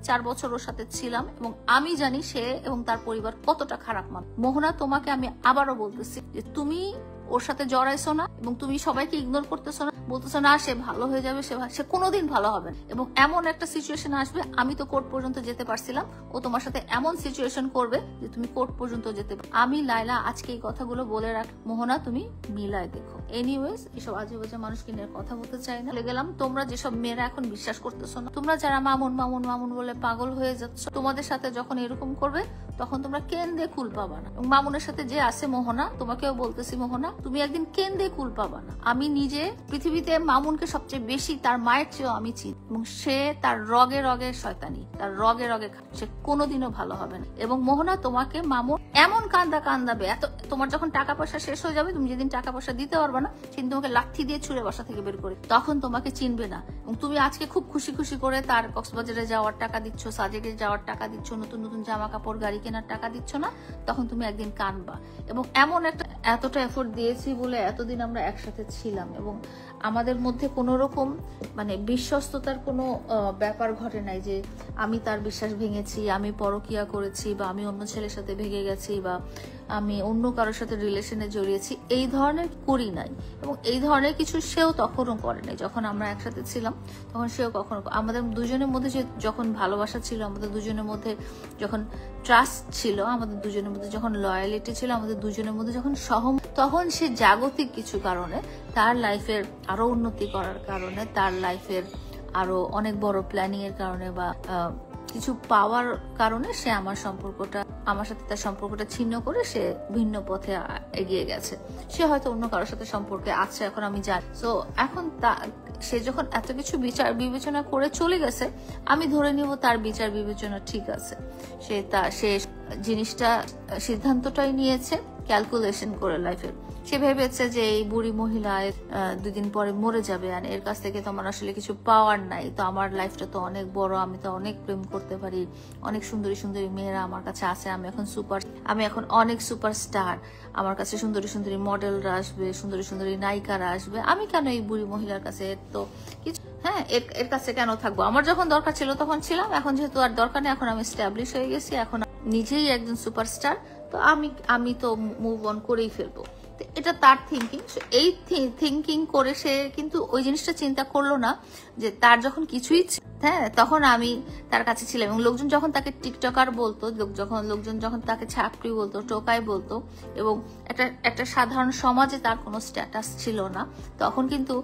4 বছর ওর সাথে ছিলাম এবং আমি জানি সে এবং তার পরিবার কতটা খারাপ মানুষ। মোহনা, তোমাকে আমি আবারও বলতেছি যে তুমি ওর সাথে জড়াইছো না এবং তুমি সবাইকে ইগনোর করতেছো না, বলতেছো না সে ভালো হয়ে যাবে, সে কোনোদিন ভালো হবে না। এবং এমন একটা সিচুয়েশন আসবে, আমি তো কোর্ট পর্যন্ত যেতে পারছিলাম, ও তোমার সাথে এমন সিচুয়েশন করবে যে তুমি কোর্ট পর্যন্ত যেতে পারবে। আমি লাইলা আজকে এই কথাগুলো বলে রাখ, মোহনা তুমি মিলায় দেখো। এনিওয়েজ, এসব আজে বাজে মানুষকে নিয়ে কথা বলতে চাই না। গেলাম, তোমরা যেসব মেয়েরা এখন বিশ্বাস করতেছো না, তোমরা যারা মামুন মামুন মামুন বলে পাগল হয়ে যাচ্ছ, তোমাদের সাথে যখন এরকম করবে তখন তোমরা কেন্দ্রে কুল পাবা না। এবং মামুনের সাথে যে আছে মোহনা, তোমাকেও বলতেছি মোহনা, তুমি একদিন কেন্দ্রে কুল পাবা না। আমি নিজে পৃথিবীতে মামুনকে সবচেয়ে বেশি তার মায়ের চেয়েও আমি চিনি এবং সে তার রগে রগে শয়তানি, তার রগে রগে সে কোনোদিনও ভালো হবে না। এবং মোহনা, তোমাকে মামুন এমন কান্দাবে, এত তোমার যখন টাকা পয়সা শেষ হয়ে যাবে, তুমি যেদিন টাকা পয়সা দিতে পারবে না, সেদিন তোমাকে লাঠি দিয়ে ছুঁড়ে বাসা থেকে বের করে, তখন তোমাকে চিনবে না। এবং তুমি আজকে খুব খুশি খুশি করে তার কক্সবাজারে যাওয়ার টাকা দিচ্ছ, সাজেকে যাওয়ার টাকা দিচ্ছ, নতুন নতুন জামা কাপড় গাড়ি কেনার টাকা দিচ্ছ না, তখন তুমি একদিন কানবা। এবং এমন একটা এতটা এফোর্ট দিয়েছি বলে এতদিন আমরা একসাথে ছিলাম এবং আমাদের মধ্যে কোনো রকম মানে বিশ্বস্ততার কোনো ব্যাপার ঘটে নাই যে আমি তার বিশ্বাস ভেঙেছি, আমি পরকিয়া করেছি, বা আমি অন্য ছেলের সাথে ভেঙে গেছি, বা আমি অন্য কারোর সাথে রিলেশনে জড়িয়েছি, এই ধরনের করি নাই। এবং এই ধরনের কিছু সেও তখনও করে নাই। যখন আমরা একসাথে ছিলাম তখন সেও কখনো, আমাদের দুজনের মধ্যে যে যখন ভালোবাসা ছিল, আমাদের দুজনের মধ্যে যখন ট্রাস্ট ছিল, আমাদের দুজনের মধ্যে যখন লয়ালিটি ছিল, আমাদের দুজনের মধ্যে যখন তখন সে জাগতিক কিছু কারণে, তার লাইফের আরো উন্নতি করার কারণে, তার লাইফের আরো অনেক বড় প্ল্যানিং এর কারণে বা কিছু পাওয়ার কারণে সে আমার সাথে তার সম্পর্কটা ছিন্ন করে সে ভিন্ন পথে এগিয়ে গেছে। সে হয়তো অন্য কারোর সাথে সম্পর্কে আছে, এখন আমি জানি। তো এখন সে যখন এত কিছু বিচার বিবেচনা করে চলে গেছে, আমি ধরে নিব তার বিচার বিবেচনা ঠিক আছে। সে জিনিসটা সিদ্ধান্তটাই নিয়েছে ক্যালকুলেশন করে লাইফের। সে ভেবেছে যে এই বুড়ি মহিলা 2 দিন পরে মরে যাবে, আর এর কাছ থেকে তো আমার আসলে কিছু পাওয়ার নাই, তো আমার লাইফটা তো অনেক বড়, আমি তো অনেক প্রেম করতে পারি, অনেক সুন্দরী সুন্দরী মেয়েরা আমার কাছে আছে, আমি এখন অনেক সুপারস্টার, আমার কাছে সুন্দরী সুন্দরী মডেলরা আসবে, সুন্দরী সুন্দরী নায়িকারা আসবে, আমি কেন এই বুড়ি মহিলার কাছে তো কিছু, হ্যাঁ এর কাছে কেন থাকবো? আমার যখন দরকার ছিল তখন ছিলাম, এখন যেহেতু আর দরকার নেই, এখন আমি এস্টাবলিশ হয়ে গেছি, এখন নিজেই একজন সুপারস্টার, তো আমি তো মুভ অন করেই ফেলবো। এটা তার থিঙ্কিং। এই থিঙ্কিং করে সে কিন্তু ওই জিনিসটা চিন্তা করলো না যে তার যখন কিছুই, হ্যাঁ, তখন আমি তার কাছে ছিলাম। এবং লোকজন যখন তাকে টিকটকার বলতো, লোকজন যখন তাকে ছাপড়ি বলতো, টোকাই বলতো, এবং একটা সাধারণ সমাজে তার কোনো স্ট্যাটাস ছিল না, তখন কিন্তু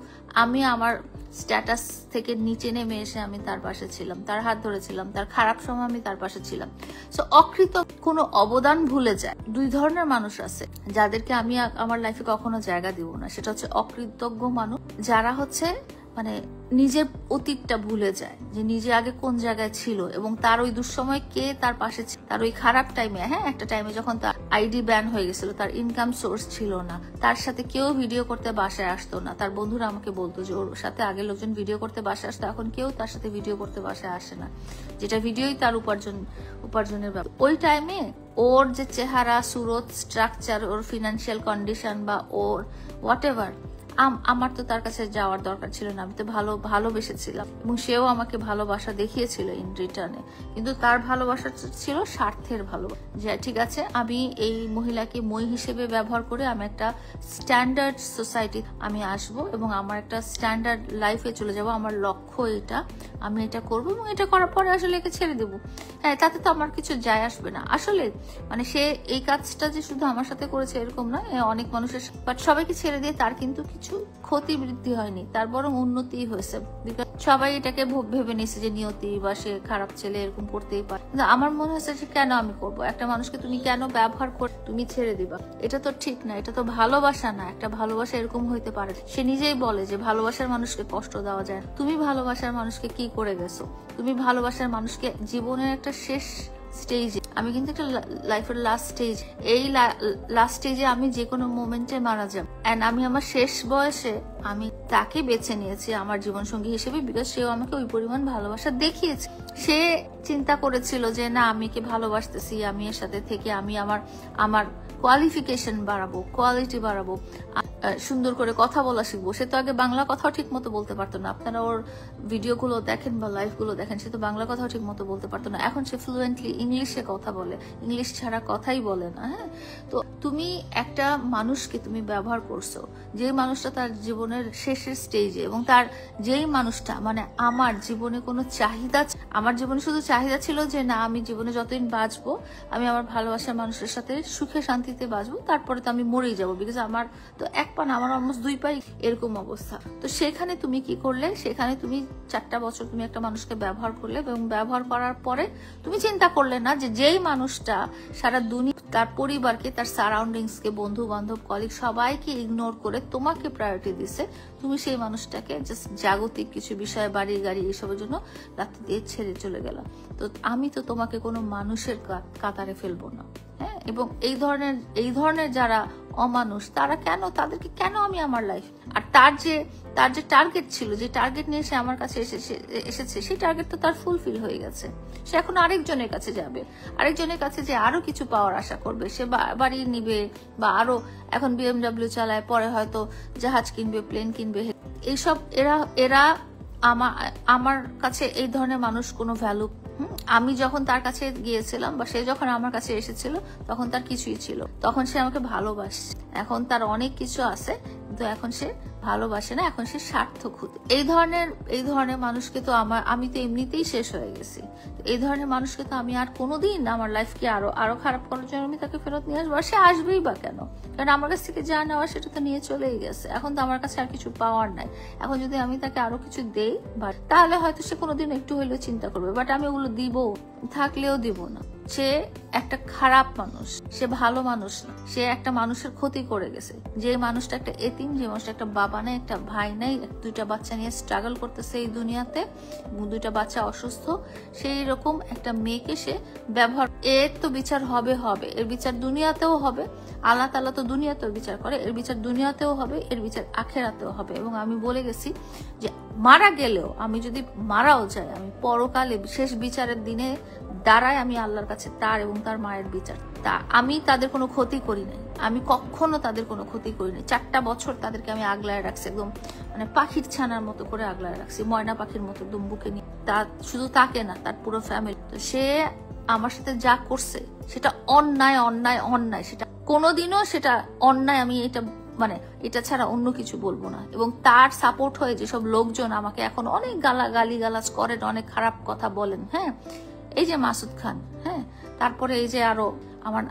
আমি আমার স্ট্যাটাস থেকে নিচে নেমে এসে আমি তার পাশে ছিলাম, তার হাত ধরেছিলাম, তার খারাপ সময় আমি তার পাশে ছিলাম। সো অকৃত কোনো অবদান ভুলে যায় 2 ধরনের মানুষ আছে যাদেরকে আমি আমার লাইফে কখনো জায়গা দিব না। সেটা হচ্ছে অকৃতজ্ঞ মানুষ, যারা হচ্ছে মানে নিজের অতীতটা ভুলে যায় যে নিজে আগে কোন জায়গায় ছিল এবং তার ওই দুঃসময় কে তার পাশে ছিল, তার ওই খারাপ টাইমে, হ্যাঁ একটা টাইমে যখন তার আইডি ব্যান হয়ে গেছিল, তার ইনকাম সোর্স ছিল না, তার সাথে কেউ ভিডিও করতে বাসায় আসতো না। তার বন্ধুরা আমাকে বলতো যে ওর সাথে আগে লোকজন ভিডিও করতে বাসায় আসতো, এখন কেউ তার সাথে ভিডিও করতে বাসায় আসে না, যেটা ভিডিওই তার উপার্জনের ব্যাপার। ওই টাইমে ওর যে চেহারা, সুরত, স্ট্রাকচার, ওর ফিনান্সিয়াল কন্ডিশন বা ওর হোয়াট এভার, আমার তো তার কাছে যাওয়ার দরকার ছিল না। আমি তো ভালোবেসেছিলাম এবং সেও আমাকে ভালোবাসা দেখিয়েছিল ইন রিটার্নে, কিন্তু তার ভালোবাসা ছিল স্বার্থের ভালোবাসা। যে ঠিক আছে, আমি এই মহিলাকে মই হিসেবে ব্যবহার করে আমি একটা স্ট্যান্ডার্ড সোসাইটি আমি আসব এবং আমার একটা স্ট্যান্ডার্ড লাইফে চলে যাব, আমার লক্ষ্য এটা, আমি এটা করব এবং এটা করার পরে আসলে একে ছেড়ে দেবো। হ্যাঁ, তাতে তো আমার কিছু যায় আসবে না। আসলে মানে সে এই কাজটা যে শুধু আমার সাথে করেছে এরকম না, অনেক মানুষের, বাট সবাইকে ছেড়ে দিয়ে তার কিন্তু কিছু ক্ষতি বৃদ্ধি হয়নি, তার বরং উন্নতি হয়েছে। সবাই এটাকে ভেবে নিছে যে নিয়তি বা সে খারাপ ছেলে, এরকম করতেই পারে। কিন্তু আমার মনে হচ্ছে যে কেন আমি করব? একটা মানুষকে তুমি কেন ব্যবহার করে তুমি ছেড়ে দিবা? এটা তো ঠিক না, এটা তো ভালোবাসা না। একটা ভালোবাসা এরকম হইতে পারে। সে নিজেই বলে যে ভালোবাসার মানুষকে কষ্ট দেওয়া যায়। তুমি ভালোবাসার মানুষকে কি করে গেছো? তুমি ভালোবাসার মানুষকে জীবনের একটা শেষ স্টেজে, আমি কিন্তু একটা লাইফের লাস্ট স্টেজ, এই লাস্ট স্টেজে আমি যে কোনো মোমেন্টে মারা যাব, এন্ড আমি আমার শেষ বয়সে আমি তাকে বেছে নিয়েছি আমার জীবন সঙ্গী হিসেবে, বিকজ সেও আমাকে ওই পরিমাণ ভালোবাসা দেখিয়েছে। সে চিন্তা করেছিল যে না, আমি কে ভালোবাসতেছি, আমি এর সাথে থেকে আমি আমার কোয়ালিফিকেশন বাড়াবো, কোয়ালিটি বাড়াবো, সুন্দর করে কথা বলা শিখবো। সে তো আগে বাংলা কথাও ঠিক মতো বলতে পারতো না, আপনারা ওর ভিডিওগুলো দেখেন বা লাইভ গুলো দেখেন, সে তো বাংলা কথাও ঠিক মতো বলতে পারতো না। এখন সে ফ্লুয়েন্টলি ইংলিশে কথা বলে, ইংলিশ ছাড়া কথাই বলে না। হ্যাঁ, তো তুমি একটা মানুষকে তুমি ব্যবহার করছো, যে মানুষটা তার জীবনের শেষের স্টেজে, এবং তার যেই মানুষটা মানে আমার জীবনে কোনো চাহিদা, আমার জীবনে শুধু চাহিদা ছিল যে না আমি জীবনে যতদিন বাঁচবো আমি আমার ভালোবাসার মানুষের সাথে সুখে শান্তিতে বাঁচবো, তারপরে তো আমি মরেই যাবো, বিকজ আমার তো এক পা না, আমার অলমোস্ট 2 পাই এরকম অবস্থা। তো সেখানে তুমি কি করলে, সেখানে তুমি 4টা বছর তুমি একটা মানুষকে ব্যবহার করলে, এবং ব্যবহার করার পরে তুমি চিন্তা করলে না যে যেই মানুষটা সারা দুনিয়া তার পরিবারকে, তার সারাউন্ডিংস কে, বন্ধু বান্ধব, কলিগ সবাইকে ইগনোর করে তোমাকে প্রায়োরিটি দিছে, তুমি সেই মানুষটাকে জাস্ট জাগতিক কিছু বিষয়, বাড়ি গাড়ি এসবের জন্য রাত্রি দিয়ে ছেড়ে চলে গেলাম। তো আমি তো তোমাকে কোনো মানুষের কাতারে ফেলবো না। হ্যাঁ, এবং এই ধরনের যারা অমানুষ, তারা কেন, তাদেরকে কেন আমি আমার লাইফ, আর তার যে টার্গেট ছিল, যে টার্গেট নিয়ে সে আমার কাছে এসেছে, সেই টার্গেট তো তার ফুলফিল হয়ে গেছে। সে এখন আরেকজনের কাছে যাবে, আরেকজনের কাছে যে আরো কিছু পাওয়ার আশা করবে, সে বাড়ি নিবে বা আরো, এখন BMW চালায়, পরে হয়তো জাহাজ কিনবে, প্লেন কিনবে, এইসব এরা আমার কাছে এই ধরনের মানুষ কোনো ভ্যালু। আমি যখন তার কাছে গিয়েছিলাম বা সে যখন আমার কাছে এসেছিল তখন তার কিছুই ছিল, তখন সে আমাকে ভালোবাসে। এখন তার অনেক কিছু আছে কিন্তু এখন সে ভালোবাসে না, এখন সে স্বার্থ খুঁজে। এই ধরনের মানুষকে তো আমি তো এমনিতেই শেষ হয়ে গেছি। এই ধরনের মানুষকে তো আমি আর কোনোদিন আমার লাইফকে আরো খারাপ করার জন্য আমি তাকে ফেরত নিয়ে আসবো, আর সে আসবেই বা কেন? কারণ আমার কাছ থেকে যা নেওয়া সেটা তো নিয়ে চলেই গেছে, এখন তো আমার কাছে আর কিছু পাওয়ার নাই। এখন যদি আমি তাকে আরো কিছু দেই তাহলে হয়তো সে কোনোদিন একটু হইলেও চিন্তা করবে, বাট আমি ওগুলো দিব, থাকলেও দিব না। সে একটা খারাপ মানুষ, সে ভালো মানুষ না, সে একটা মানুষের ক্ষতি করে গেছে। যে মানুষটা একটা এতিম, যে মানুষটা একটা বাবা নাই, একটা ভাই নাই, 2টা বাচ্চা নিয়ে স্ট্রাগল করতেছে এই দুনিয়াতে, 2টা বাচ্চা অসুস্থ, সেই রকম একটা মেয়েকে সে ব্যবহার, এর তো বিচার হবে, এর বিচার দুনিয়াতেও হবে। আল্লাহ তাআলা তো দুনিয়াতেও বিচার করে, এর বিচার দুনিয়াতেও হবে, এর বিচার আখিরাতেও হবে। এবং আমি বলে গেছি যে মারা গেলেও, আমি যদি মারাও যাই, আমি পরকালে শেষ বিচারের দিনে দাঁড়ায় আমি আল্লাহর কাছে তার এবং তার মায়ের বিচার। তা আমি তাদের কোনো ক্ষতি করি নাই, আমি কখনো তাদের কোনো ক্ষতি করি নাই। 4টা বছর তাদেরকে আমি আগলায় রাখছি, একদম মানে পাখির ছানার মতো করে আগলায় রাখছি, ময়না পাখির মতো একদম বুকে নিয়ে। তা শুধু তাকে না, তার পুরো ফ্যামিলি। তো সে আমার সাথে যা করছে সেটা অন্যায়, সেটা কোনোদিনও সেটা অন্যায়, আমি এটা ছাড়া অন্য কিছু বলবো না। এবং তার সাপোর্ট হয়ে যেসব লোকজন আমাকে এখন অনেক গালিগালাজ করেন, অনেক খারাপ কথা বলেন, হ্যাঁ, এই যে মাসুদ খান, হ্যাঁ, তারপরে এই যে আরো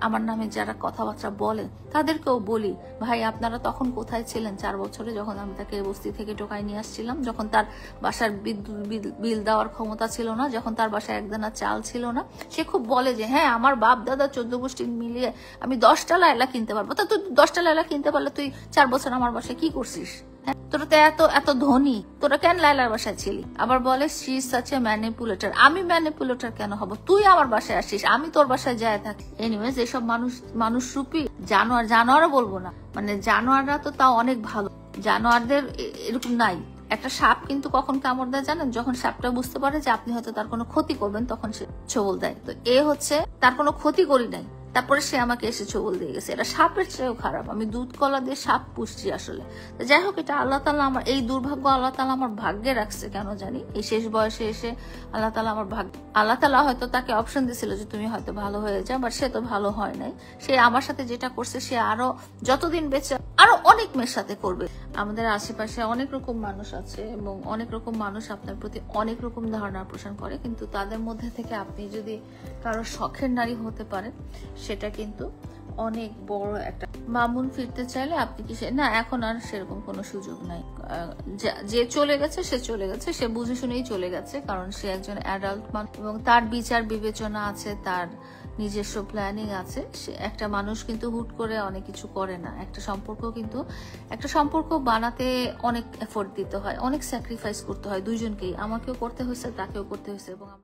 আমার নামে যারা কথাবার্তা বলেন, তাদেরকেও বলি, ভাই আপনারা তখন কোথায় ছিলেন 4 বছরে, যখন আমি তাকে বস্তি থেকে টোকাই নিয়ে আসছিলাম, যখন তার বাসার বিদ্যুৎ বিল দেওয়ার ক্ষমতা ছিল না, যখন তার বাসায় একদানা চাল ছিল না। সে খুব বলে যে হ্যাঁ, আমার বাপ দাদা 14 গোষ্ঠী মিলিয়ে আমি 10টা লাইলা কিনতে পারবো। তা তুই 10টা লাইলা কিনতে পারলে তুই 4 বছর আমার বাসায় কি করছিস? তোরা তো এত ধনী, তোরা কেন লাইলার বাসায় ছিলি? আবার বলে she is such a manipulator. আমি ম্যানিপুলেটর কেন হব? তুই আমার বাসায় আসিস, আমি তোর বাসায় যায় থাকি। এনিওয়েজ, এসব মানুষ রূপী জানোয়ারও বলবো না, মানে জানোয়াররা তো তাও অনেক ভালো, জানোয়ারদের এরকম নাই। একটা সাপ কিন্তু কখন কামড় দেয় জানেন? যখন সাপটা বুঝতে পারে যে আপনি হয়তো তার কোনো ক্ষতি করবেন, তখন সে ছোবল দেয়। তো হচ্ছে তার কোনো ক্ষতি করি নাই, তারপরে সে আমাকে এসে ছোবল দিয়ে গেছে। এটা সাপের চেয়েও খারাপ। আমি দুধ কলা দিয়ে সাপ পুষছি আসলে। যাই হোক, এটা আল্লাহ তাআলা, আমার এই দুর্ভাগ্য আল্লাহ তাআলা আমার ভাগ্যে রাখছে কেন জানি। এই শেষ বয়সে এসে আল্লাহ তাআলা আল্লাহ তাআলা হয়তো তাকে অপশন দিছিল যে তুমি হয়তো ভালো হয়ে যাও, বাট সে তো ভালো হয় নাই। সে আমার সাথে যেটা করছে, সে আরো যতদিন বেঁচে আরো অনেক মেয়ের সাথে করবে। আমাদের আশেপাশে অনেক রকম মানুষ আছে এবং অনেক রকম মানুষ আপনার প্রতি অনেক রকম ধারণা পোষণ করে, কিন্তু তাদের মধ্যে থেকে আপনি যদি কারো শখের নারী হতে পারেন, সেটা কিন্তু অনেক বড় একটা। মামুন ফিরতে চাইলে আপনি কি না, এখন আর সেরকম কোনো সুযোগ নাই। যে চলে গেছে সে চলে গেছে, সে বুঝে শুনেই চলে গেছে, কারণ সে একজন অ্যাডাল্ট মানুষ এবং তার বিচার বিবেচনা আছে, তার নিজস্ব প্ল্যানিং আছে। সে একটা মানুষ কিন্তু হুট করে অনেক কিছু করে না। একটা সম্পর্ক বানাতে অনেক এফোর্ট দিতে হয়, অনেক স্যাক্রিফাইস করতে হয় দুইজনকেই। আমাকেও করতে হয়েছে, তাকেও করতে হয়েছে। এবং